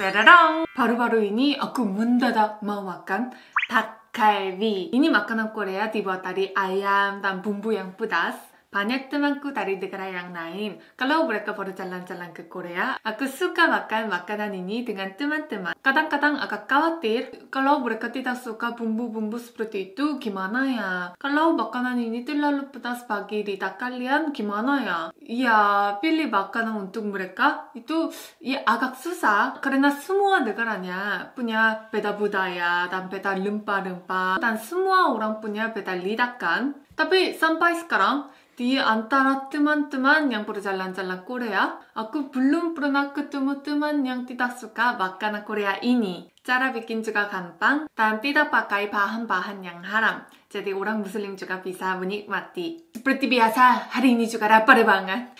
Peraran! Baru-baru ini aku mendadak mau makan 닭갈비. Ini makanan Korea dibuat dari ayam dan bumbu yang pedas. Banyak temanku dari negara yang lain. Kalau mereka baru jalan-jalan ke Korea, aku suka makan makanan ini dengan teman-teman. Kadang-kadang agak khawatir kalau mereka tidak suka bumbu-bumbu seperti itu, gimana ya? Kalau makanan ini terlalu pedas bagi lidah kalian, gimana ya? Ya, pilih makanan untuk mereka itu ya agak susah. Karena semua negaranya punya beda budaya dan beda rempah-rempah. Dan semua orang punya beda lidah kan? Tapi sampai sekarang, di antara teman-teman yang berjalan-jalan Korea, aku belum pernah ketemu teman yang tidak suka makanan Korea ini. Cara bikin juga gampang dan tidak pakai bahan-bahan yang haram. Jadi orang muslim juga bisa menikmati. Seperti biasa, hari ini juga lapar banget.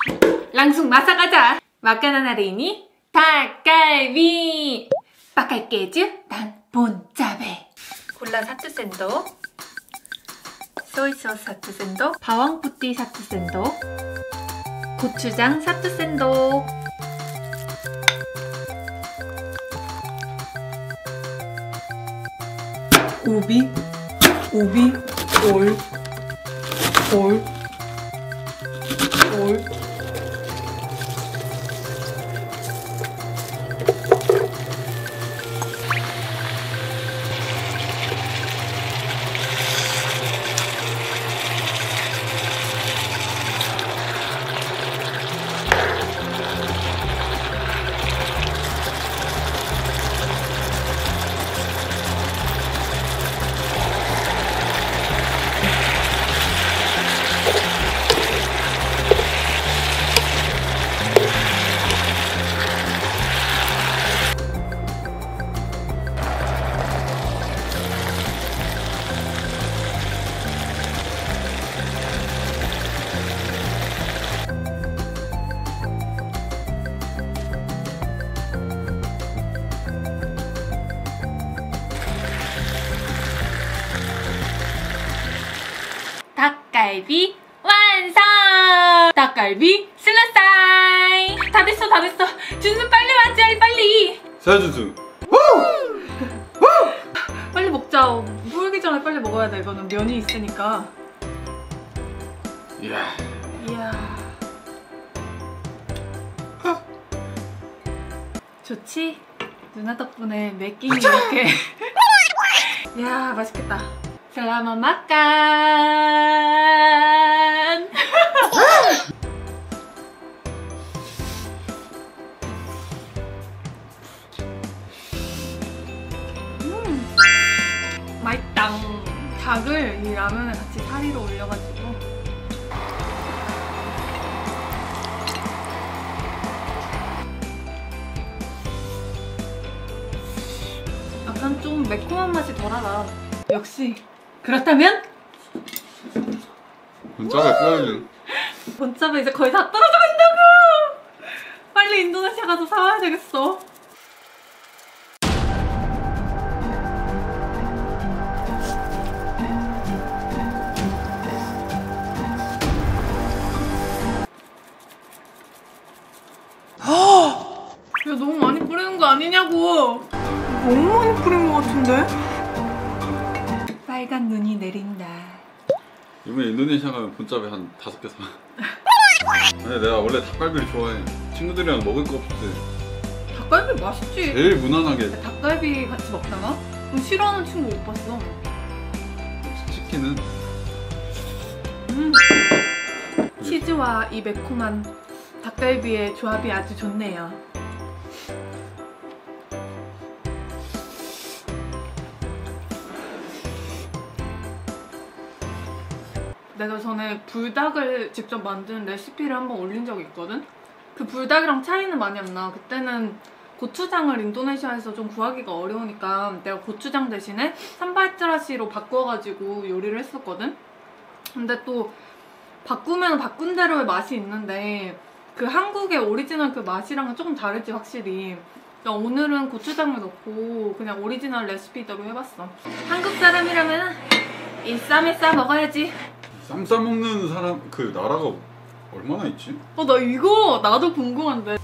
Langsung masak aja! Makanan hari ini, 닭갈비! pakai keju dan boncabe. 콜라 4샌도 소이소스 4샌도, 바왕푸띠 4샌도, 고추장 4샌도, 오비, 올. 닭갈비 완성! 닭갈비 슬라사이! 다 됐어. 준수 빨리 와줘, 빨리! 세준수! 빨리 먹자. 불기 전에 빨리 먹어야 돼. 이거는 면이 있으니까. 이야. 좋지? 누나 덕분에 매 끼니 이렇게. 이야, 맛있겠다. Selamat makan. 맛있다. 닭을 이 라면에 같이 사리로 올려가지고. 약간 좀 매콤한 맛이 덜하다. 역시. 그렇다면? 본짜배 끓여야지. 본짜배 이제 거의 다 떨어지고 있다고! 빨리 인도네시아 가서 사와야 되겠어. 야, 너무 많이 뿌리는 거 아니냐고! 너무 많이 뿌린 거 같은데? 빨간 눈이 내린다. 이번에 인도네시아 가면 본짜배 한 5개 사. 아니, 내가 원래 닭갈비를 좋아해. 친구들이랑 먹을 거 없을 때 닭갈비 맛있지? 제일 무난하게. 닭갈비 같이 먹다가? 싫어하는 친구 못 봤어. 치킨은 치즈와 이 매콤한 닭갈비의 조합이 아주 좋네요. 내가 전에 불닭을 직접 만드는 레시피를 한번 올린 적이 있거든? 그 불닭이랑 차이는 많이 안 나. 그때는 고추장을 인도네시아에서 좀 구하기가 어려우니까 내가 고추장 대신에 산발자라시로 바꿔가지고 요리를 했었거든? 근데 또 바꾸면 바꾼 대로의 맛이 있는데 그 한국의 오리지널 그 맛이랑은 조금 다르지, 확실히. 그러니까 오늘은 고추장을 넣고 그냥 오리지널 레시피대로 해봤어. 한국 사람이라면 이 쌈에 싸 먹어야지. 쌈 싸먹는 사람 그 나라가 얼마나 있지? 나 이거 나도 궁금한데.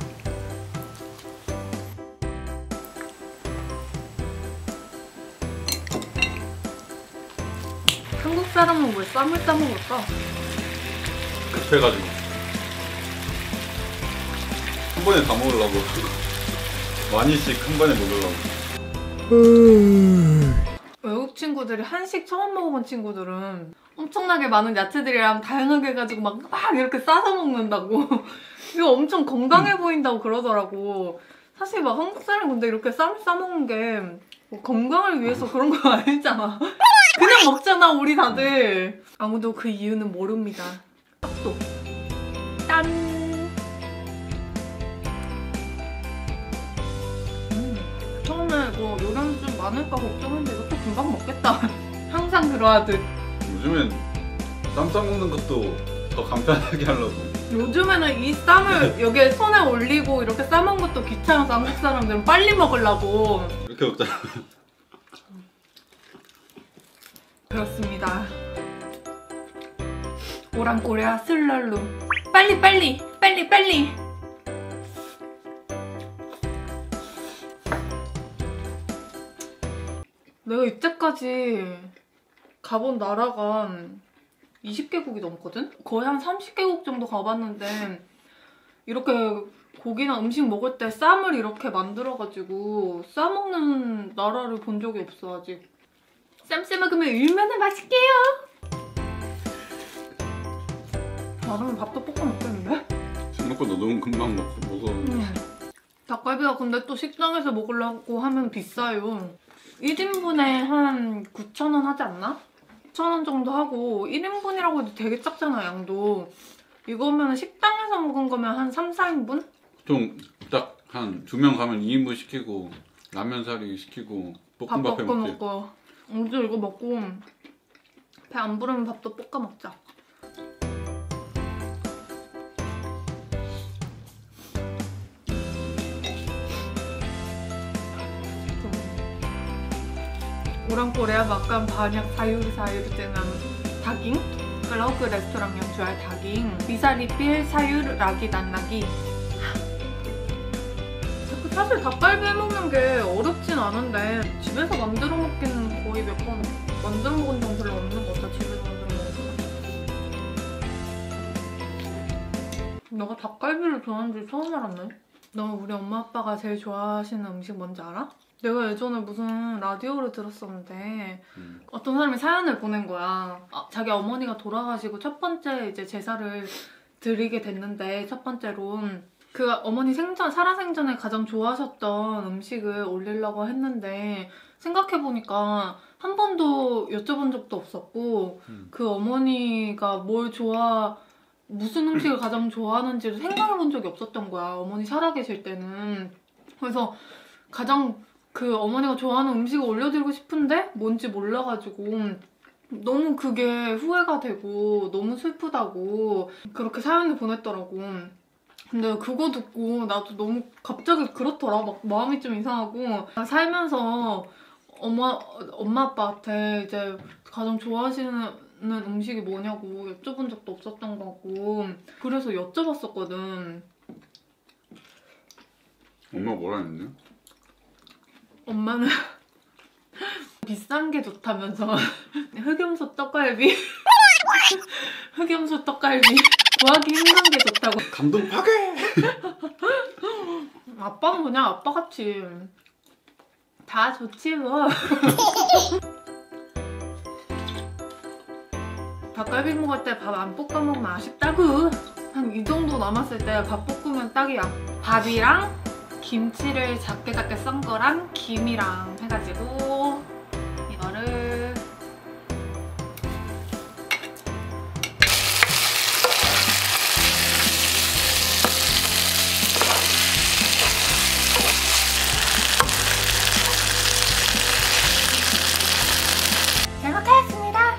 한국 사람은 왜 쌈을 싸먹을까? 급해가지고 한 번에 다 먹으려고 많이씩 한 번에 먹으려고. 외국 친구들이 한식 처음 먹어본 친구들은 엄청나게 많은 야채들이랑 다양하게 해가지고 막 이렇게 싸서 먹는다고. 이거 엄청 건강해 보인다고 그러더라고. 사실 막 한국 사람 근데 이렇게 쌈 싸먹는 게 뭐 건강을 위해서 그런 거 아니잖아. 그냥 먹잖아 우리 다들. 아무도 그 이유는 모릅니다. 또 짠! 처음에 뭐 요령 좀 많을까 걱정했는데 이것도 금방 먹겠다. 항상 그러하듯 요즘엔 쌈 싸먹는 것도 더 간편하게 하려고. 요즘에는 이 쌈을 여기에 손에 올리고 이렇게 싸먹는 것도 귀찮아서 한국 사람들은 빨리 먹으려고 이렇게 먹잖아. 그렇습니다. 오랑코레아 슬랄루 빨리 빨리 빨리 빨리. 내가 이때까지 가본 나라가 20개국이 넘거든? 거의 한 30개국 정도 가봤는데 이렇게 고기나 음식 먹을 때 쌈을 이렇게 만들어가지고 싸먹는 나라를 본 적이 없어 아직. 쌈 싸먹으면 얼마나 맛있게요? 나는 밥도 볶아 먹겠는데? 생각보다 너무 금방 먹어. 닭갈비가 근데 또 식당에서 먹으려고 하면 비싸요. 1인분에 한 9,000원 하지 않나? 9,000원 정도 하고 1인분이라고 해도 되게 작잖아 양도. 이거면 식당에서 먹은 거면 한 3, 4인분? 좀 딱 한 2명 가면 2인분 시키고 라면 사리 시키고 볶음밥 해 먹지. 먹고 언제 이거 먹고 배 안 부르면 밥도 볶아 먹자. Orang-Korea makan banyak sayur-sayur dengan daging. Kalau ke restoran yang jual daging, bisa refill sayur lagi dan lagi. 사실 닭갈비 해먹는 게 어렵진 않은데 집에서 만들어 먹기는 거의 몇 번 만들어 먹은 적 별로 없는 것 같아. 집에서 만들어 먹는 거. 내가 닭갈비를 좋아하는지 처음 알았네. 너 우리 엄마 아빠가 제일 좋아하시는 음식 뭔지 알아? 내가 예전에 무슨 라디오를 들었었는데 어떤 사람이 사연을 보낸 거야. 자기 어머니가 돌아가시고 첫 번째 이제 제사를 드리게 됐는데 첫 번째로 그 어머니 살아생전에 가장 좋아하셨던 음식을 올리려고 했는데 생각해보니까 한 번도 여쭤본 적도 없었고 그 어머니가 무슨 음식을 가장 좋아하는지를 생각해본 적이 없었던 거야. 어머니 살아계실 때는. 그래서 가장 그 어머니가 좋아하는 음식을 올려드리고 싶은데 뭔지 몰라가지고 너무 그게 후회가 되고 너무 슬프다고 그렇게 사연을 보냈더라고. 근데 그거 듣고 나도 너무 갑자기 그렇더라. 막 마음이 좀 이상하고 살면서 엄마 아빠한테 이제 가장 좋아하시는 음식이 뭐냐고 여쭤본 적도 없었던 거고 그래서 여쭤봤었거든. 엄마가 뭐라 했는데? 엄마는 비싼 게 좋다면서 흑염소 떡갈비 흑염소 떡갈비 구하기 힘든 게 좋다고. 감동 파괴! 아빠는 그냥 아빠같이 다 좋지 뭐. 닭갈비 먹을 때 밥 안 볶아 먹으면 아쉽다고. 한 이 정도 남았을 때 밥 볶으면 딱이야. 밥이랑 김치를 작게 썬 거랑 김이랑 해가지고 이거를 잘 먹겠습니다.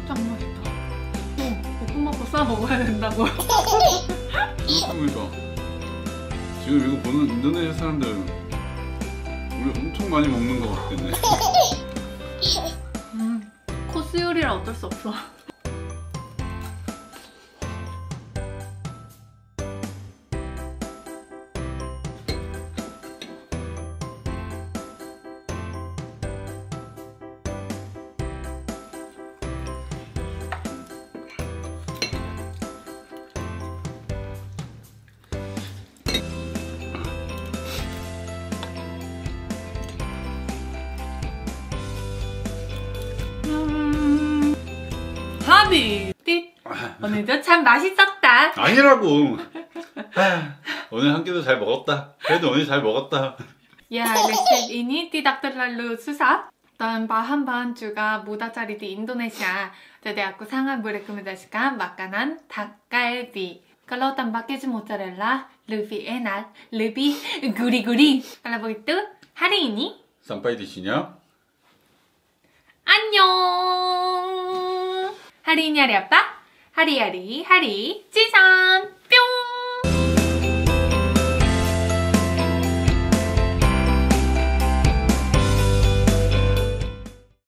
짱 맛있다. 볶음 먹고 싸 먹어야 된다고. 생각해보니까 지금 이거 보는 인도네시아 사람들 우리 엄청 많이 먹는 거 같겠네. 코스 요리라 어쩔 수 없어. 서비스. 오늘도 참 맛있었다. 아니라고. 오늘 한 끼도 잘 먹었다. 그래도 오늘 잘 먹었다. Ya, resep ini tidak terlalu susah. Dan bahan-bahan juga mudah cari di Indonesia. Jadi aku sangat merekomendasikan makanan 닭갈비. Kalau tambah keju mozzarella, lebih enak, lebih gurih-gurih. Kalau begitu, hari ini sampai di sini ya. 안녕. hari ini hari apa? Hari-hari, hari 찌선.